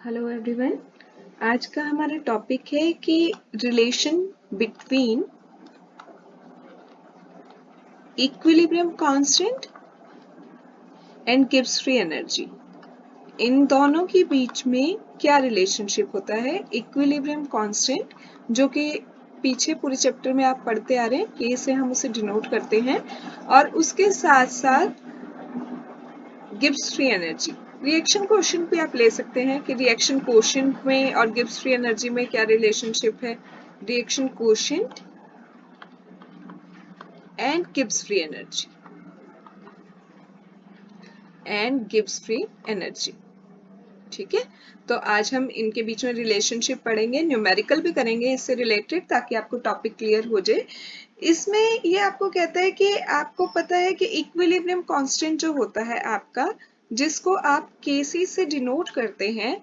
Hello everyone. आज का हमारा टॉपिक है कि relation between equilibrium constant and Gibbs free energy. इन दोनों के बीच में क्या रिलेशनशिप होता है? इक्विलिब्रियम कांस्टेंट, जो कि पीछे पूरे चैप्टर में आप पढ़ते आ रहे हैं, के से हम उसे डिनोट करते हैं, और उसके साथ साथ Gibbs free energy. Reaction coefficient भी आप ले सकते हैं कि रिएक्शन कोएफिशिएंट में और गिब्स फ्री एनर्जी में क्या रिलेशनशिप है। Reaction coefficient and Gibbs free energy ठीक है। तो आज हम इनके बीच में रिलेशनशिप पढ़ेंगे, न्यूमेरिकल भी करेंगे इससे रिलेटेड, ताकि आपको टॉपिक क्लियर हो जाए। इसमें ये आपको कहता है कि आपको पता है कि इक्विलिब्रियम कांस्टेंट जो होता है आपका, जिसको आप Kc से डिनोट करते हैं,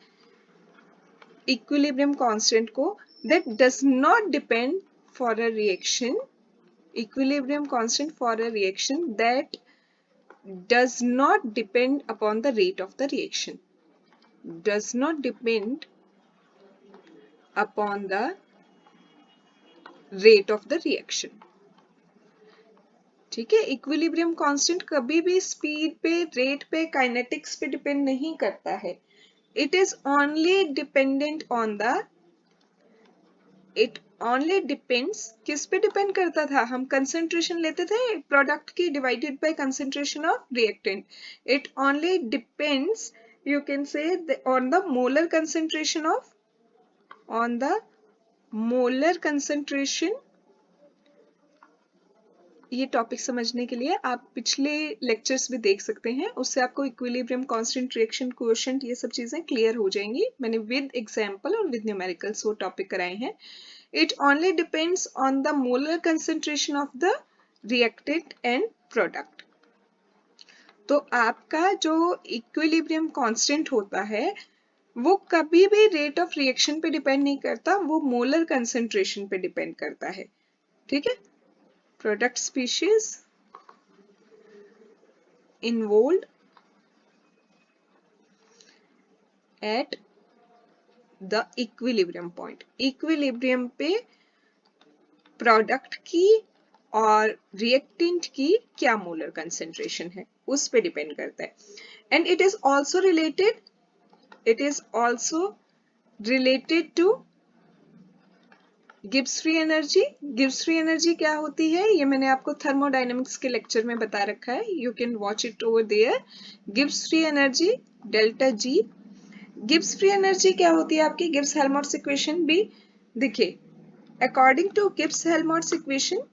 इक्विलिब्रियम कांस्टेंट को, that does not depend for a reaction, equilibrium constant for a reaction that does not depend upon the rate of the reaction, does not depend upon the rate of the reaction। ठीक है, equilibrium constant कभी भी speed पे, rate पे, kinetics पे depend नहीं करता है। It is only dependent on the, it only depends, किस पे डिपेंड करता था? हम कंसेंट्रेशन लेते थे प्रोडक्ट की divided by concentration of reactant. It only depends, you can say, on the molar concentration of, on the molar concentration. ये topic समझने के लिए आप पिछले लेक्चर्स भी देख सकते हैं, उससे आपको इक्विलिब्रियम कांस्टेंट, रिएक्शन कोएफिशिएंट, ये सब चीजें क्लियर हो जाएंगी। मैंने विद एग्जांपल और विद न्यूमेरिकल्स वो टॉपिक कराए हैं। It only depends on the molar concentration of the reactant and product। तो आपका जो इक्विलिब्रियम कांस्टेंट होता है, वो कभी भी रेट ऑफ रिएक्शन पे डिपेंड नहीं करता, वो मोलर कंसेंट्रेशन पे डिपेंड करता है। ठीक है, product species involved at the equilibrium point. Equilibrium पे प्रोडक्ट की और रिएक्टेंट की क्या मोलर कंसेंट्रेशन है, उस पे डिपेंड करता है। And it is also related, it is also related to Gibbs free energy. Gibbs free energy क्या होती है, ये मैंने आपको थर्मोडायनेमिक्स के लेक्चर में बता रखा है, you can watch it over there. Gibbs free energy delta G. Gibbs free energy क्या होती है आपकी? गिब्स हेल्महोल्ट्ज इक्वेशन भी देखिए, according to Gibbs Helmholtz equation,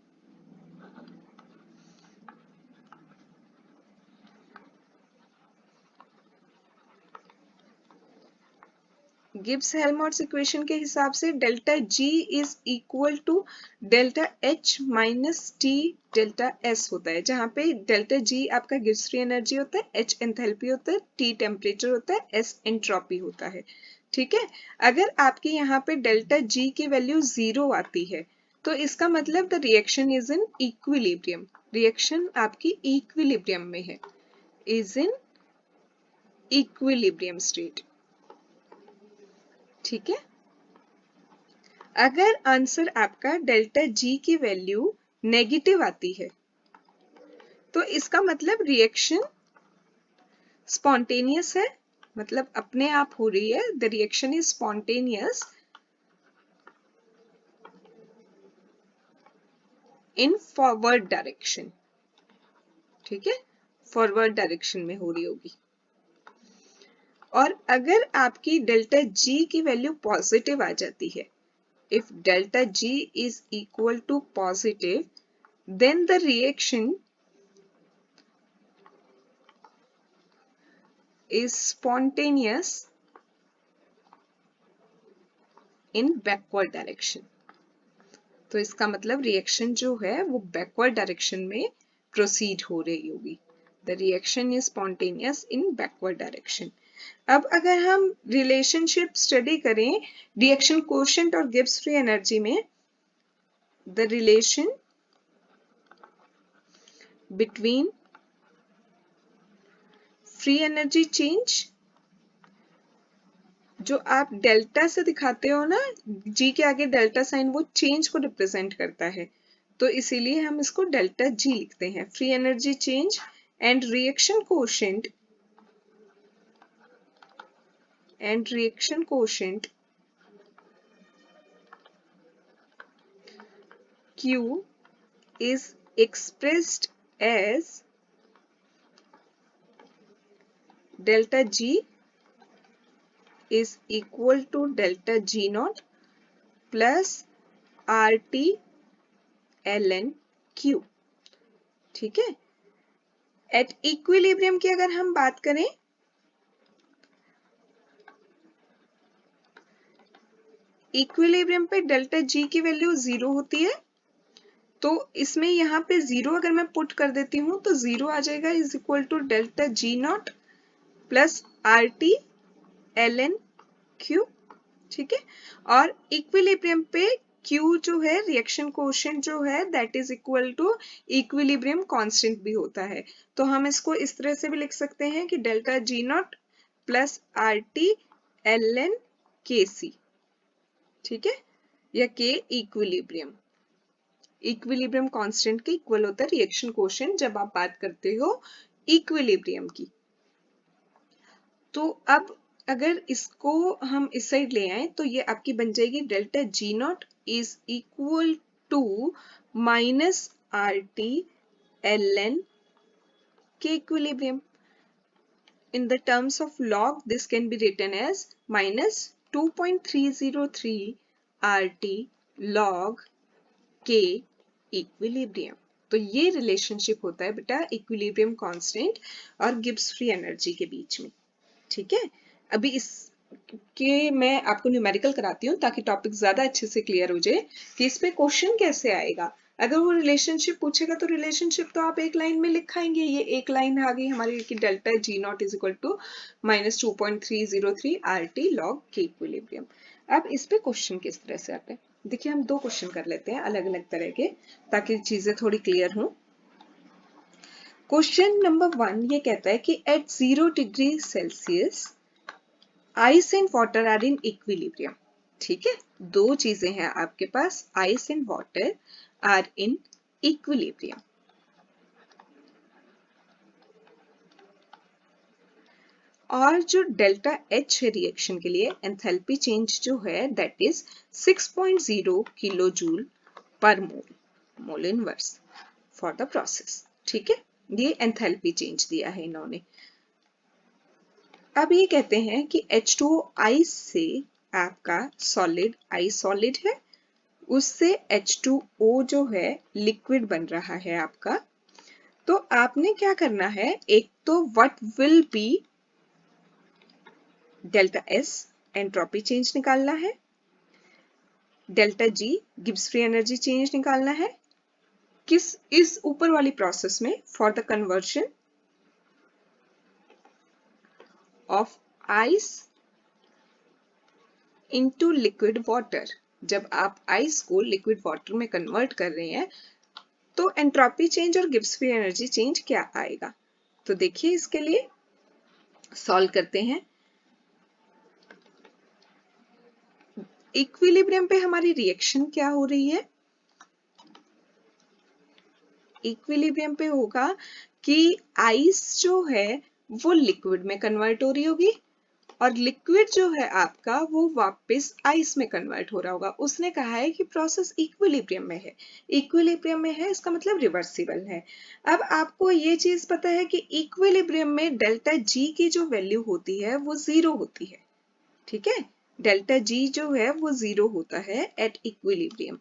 Gibbs Helmholtz equation के हिसाब से delta G is equal to delta H minus T delta S होता है, जहां पे डेल्टा जी आपका गिब्स फ्री एनर्जी होता है, एच एंथैल्पी होता है, टी टेम्परेचर होता है, एस एंट्रोपी होता है। ठीक है, अगर आपके यहाँ पे डेल्टा जी की वैल्यू 0 आती है, तो इसका मतलब the reaction is in equilibrium, reaction आपकी इक्विलिब्रियम में है, इज इन इक्विलिब्रियम स्टेट। ठीक है, अगर आंसर आपका डेल्टा जी की वैल्यू नेगेटिव आती है, तो इसका मतलब रिएक्शन स्पॉन्टेनियस है, मतलब अपने आप हो रही है, the reaction is spontaneous in forward direction. ठीक है, फॉरवर्ड डायरेक्शन में हो रही होगी। और अगर आपकी डेल्टा जी की वैल्यू पॉजिटिव आ जाती है, if delta G is equal to positive, then the reaction is spontaneous in backward direction। तो इसका मतलब रिएक्शन जो है वो बैकवर्ड डायरेक्शन में प्रोसीड हो रही होगी, the reaction is spontaneous in backward direction. अब अगर हम रिलेशनशिप स्टडी करें रिएक्शन कोएफिशिएंट और गिब्स फ्री एनर्जी में, the relation between free energy change जो आप डेल्टा से दिखाते हो ना, जी के आगे डेल्टा साइन, वो चेंज को रिप्रेजेंट करता है, तो इसीलिए हम इसको डेल्टा जी लिखते हैं। Free energy change and reaction quotient Q is expressed as delta G is equal to delta G naught plus RT ln Q। ठीक है। एट इक्विलिब्रियम की अगर हम बात करें, इक्विलिब्रियम पे डेल्टा G की वैल्यू 0 होती है, तो इसमें यहाँ पे 0 अगर मैं पुट कर देती हूँ तो 0 आ जाएगा is equal to delta G naught plus RT ln Q। ठीक है। और इक्विलिब्रियम पे Q जो है, रिएक्शन कोएफिशिएंट जो है, that is equal to equilibrium constant भी होता है। तो हम इसको इस तरह से भी लिख सकते हैं कि delta G naught plus RT ln KC। ठीक है, या K इक्विलिब्रियम कांस्टेंट के इक्वल होता है रिएक्शन कोएफिशिएंट जब आप बात करते हो इक्विलिब्रियम की। तो अब अगर इसको हम इस साइड ले आए तो ये आपकी बन जाएगी delta G naught is equal to minus RT ln K equilibrium. In the terms of log, this can be written as minus 2.303 RT log K equilibrium. तो ये रिलेशनशिप होता है बेटा इक्विलिब्रियम कांस्टेंट और गिब्स फ्री एनर्जी के बीच में। ठीक है। अभी इस के मैं आपको न्यूमेरिकल कराती हूँ ताकि टॉपिक ज्यादा अच्छे से क्लियर हो जाए कि इस पे क्वेश्चन कैसे आएगा। अगर वो रिलेशनशिप पूछेगा तो रिलेशनशिप तो आप एक लाइन में लिखाएंगे। ये एक लाइन आ गई हमारी कि delta G naught is equal to minus 2.303 RT log K equilibrium. अब इस पे क्वेश्चन किस तरह से आते हैं, देखिए हम दो क्वेश्चन कर लेते हैं अलग अलग तरह के ताकि चीजें थोड़ी क्लियर हों। क्वेश्चन नंबर 1 ये कहता है कि at 0 degree Celsius ice and water are in equilibrium. ठीक है, दो चीजें हैं आपके पास, ice and water are in equilibrium. और जो डेल्टा H है रिएक्शन के लिए, एंथैल्पी चेंज जो है दैट इज 6.0 किलो जूल पर mole inverse for the process. ठीक है, ये एंथैल्पी चेंज दिया है इन्होंने। अब ये कहते हैं कि H2O आइस से आपका सॉलिड, आइस सॉलिड है, उससे H2O जो है लिक्विड बन रहा है आपका। तो आपने क्या करना है, एक तो what will be delta S entropy change निकालना है, delta G Gibbs free energy change निकालना है, किस इस ऊपर वाली प्रोसेस में for the conversion of ice into liquid water. जब आप आइस को लिक्विड वाटर में कन्वर्ट कर रहे हैं तो एंट्रोपी चेंज और गिब्स फ्री एनर्जी चेंज क्या आएगा। तो देखिए इसके लिए सॉल्व करते हैं। इक्विलिब्रियम पे हमारी रिएक्शन क्या हो रही है, इक्विलिब्रियम पे होगा कि आइस जो है वो लिक्विड में कन्वर्ट हो रही होगी और लिक्विड जो है आपका वो वापस आइस में कन्वर्ट हो रहा होगा। उसने कहा है कि प्रोसेस इक्विलिब्रियम में है, इक्विलिब्रियम में है इसका मतलब रिवर्सिबल है। अब आपको ये चीज पता है कि इक्विलिब्रियम में डेल्टा G की जो वैल्यू होती है वो 0 होती है। ठीक है, डेल्टा G जो है वो 0 होता है एट इक्विलिब्रियम।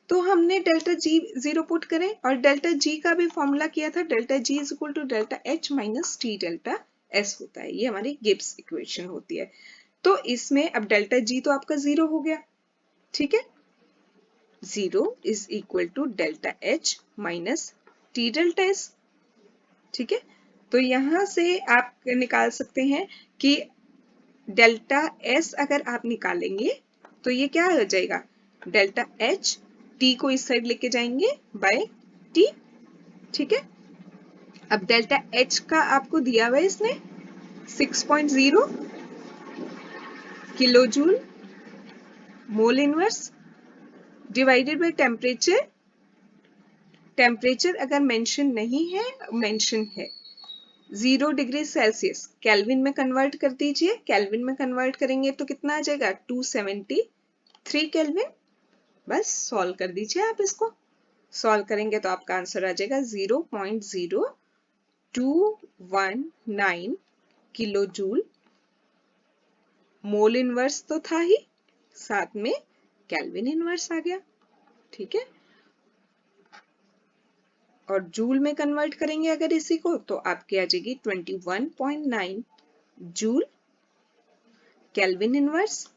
तो हमने डेल्टा G 0 पुट करें और डेल्टा G का भी फॉर्मूला किया था, delta G is equal to delta H minus T delta S होता है। ये हमारी गिब्स इक्वेशन होती है। तो इसमें अब डेल्टा G तो आपका 0 हो गया। ठीक है, 0 is equal to delta H minus T delta S। ठीक है, तो यहां से आप निकाल सकते हैं कि डेल्टा S अगर आप निकालेंगे तो ये क्या हो जाएगा, डेल्टा H, T को इस साइड लेके जाएंगे बाय T। ठीक है, अब डेल्टा H का आपको दिया हुआ है इसने 6.0 kilojoule mole inverse divided by temperature. Temperature अगर मेंशन नहीं है, मेंशन है 0 डिग्री सेल्सियस, केल्विन में कन्वर्ट कर दीजिए। केल्विन में कन्वर्ट करेंगे तो कितना आ जाएगा 273 केल्विन। बस सॉल्व कर दीजिए आप इसको। सॉल्व करेंगे तो आपका आंसर आ जाएगा 0.0219 किलो जूल। मोल इनवर्स तो था ही, साथ में केल्विन इनवर्स आ गया। ठीक है, और जूल में कन्वर्ट करेंगे अगर इसी को तो आपकी आ जाएगी 21.9 joule kelvin inverse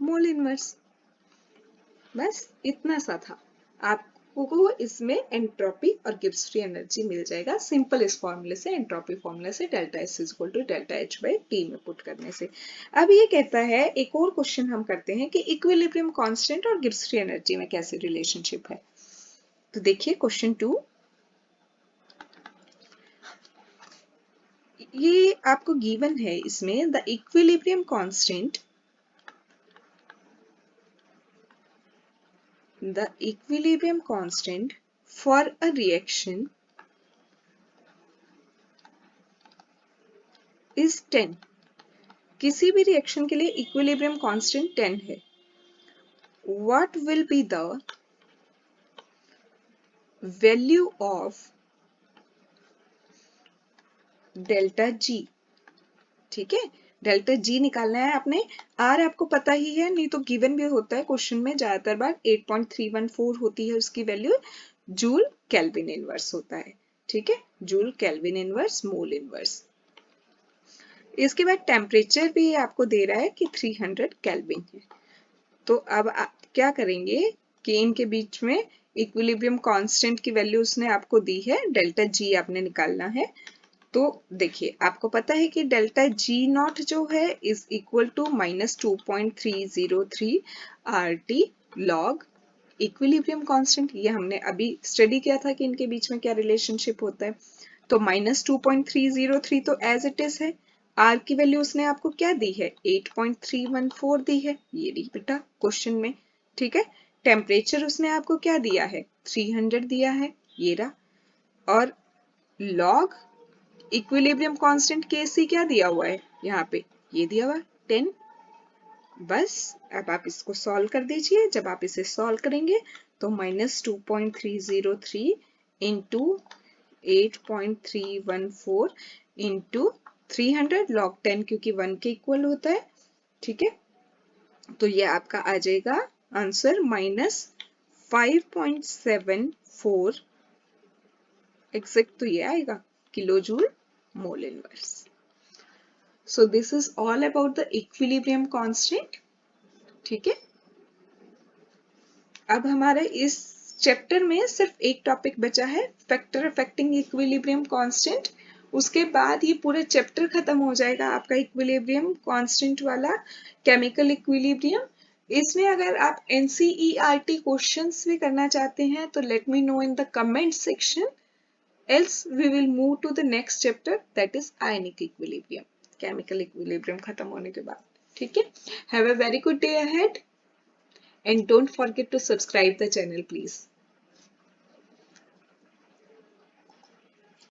mole inverse. बस इतना सा था। आपको इसमें एंट्रोपी और गिब्स फ्री एनर्जी मिल जाएगा सिंपल इस फॉर्मूले से, एंट्रोपी फॉर्मूले से, delta S equal to delta H by T में पुट करने से। अब ये कहता है, एक और क्वेश्चन हम करते हैं कि इक्विलिब्रियम कांस्टेंट और गिब्स फ्री एनर्जी में कैसे रिलेशनशिप है। तो देखिए क्वेश्चन 2, ये आपको गिवन है, इसमें the equilibrium constant, the equilibrium constant for a reaction is 10। किसी भी रिएक्शन के लिए इक्विलिब्रियम कांस्टेंट 10 है। What will be the value of delta G? ठीक है, डेल्टा जी निकालना है आपने। आर आपको पता ही है, नहीं तो गिवन भी होता है क्वेश्चन में ज्यादातर बार 8.314 होती है उसकी वैल्यू। जूल केल्विन इनवर्स होता है। ठीक है, joule kelvin inverse mole inverse. इसके बाद टेम्परेचर भी आपको दे रहा है कि 300 केल्विन है। तो अब आप क्या करेंगे कि इनके बीच में इक्विलिब्रियम कांस्टेंट की वैल्यू उसने आपको दी है, डेल्टा जी आपने निकालना है। तो देखिए आपको पता है कि डेल्टा जी नॉट जो है is equal to -2.303 RT log equilibrium constant. ये हमने अभी स्टडी किया था कि इनके बीच में क्या रिलेशनशिप होता है। तो -2.303 तो एज इट इज है। आर की वैल्यू उसने आपको क्या दी है 8.314 दी है, ये दी बेटा क्वेश्चन में। ठीक है, टेम्परेचर उसने आपको क्या दिया है 300 दिया है, ये रहा। और लॉग इक्विलिब्रियम कांस्टेंट केसी क्या दिया हुआ है यहाँ पे, ये दिया हुआ 10। बस अब आप इसको सॉल्व कर दीजिए। जब आप इसे सॉल्व करेंगे तो -2.303 इंटू 8.314 इंटू 300 लॉग 10, क्योंकि 1 के इक्वल होता है। ठीक है, तो ये आपका आ जाएगा आंसर -5.74 एग्जैक्ट, तो ये आएगा kilo joule mole inverse. So this is all about the equilibrium constant। ठीक है, अब हमारे इस चैप्टर में सिर्फ एक टॉपिक बचा है, फैक्टर अफेक्टिंग इक्विलिब्रियम कांस्टेंट। उसके बाद ये पूरा चैप्टर खत्म हो जाएगा आपका इक्विलिब्रियम कांस्टेंट वाला, केमिकल इक्विलिब्रियम। इसमें अगर आप NCERT क्वेश्चंस भी करना चाहते हैं तो let me know in the comment section, else we will move to the next chapter, that is ionic equilibrium, chemical equilibrium खत्म होने के बाद। ठीक है, have a very good day ahead and don't forget to subscribe the channel please.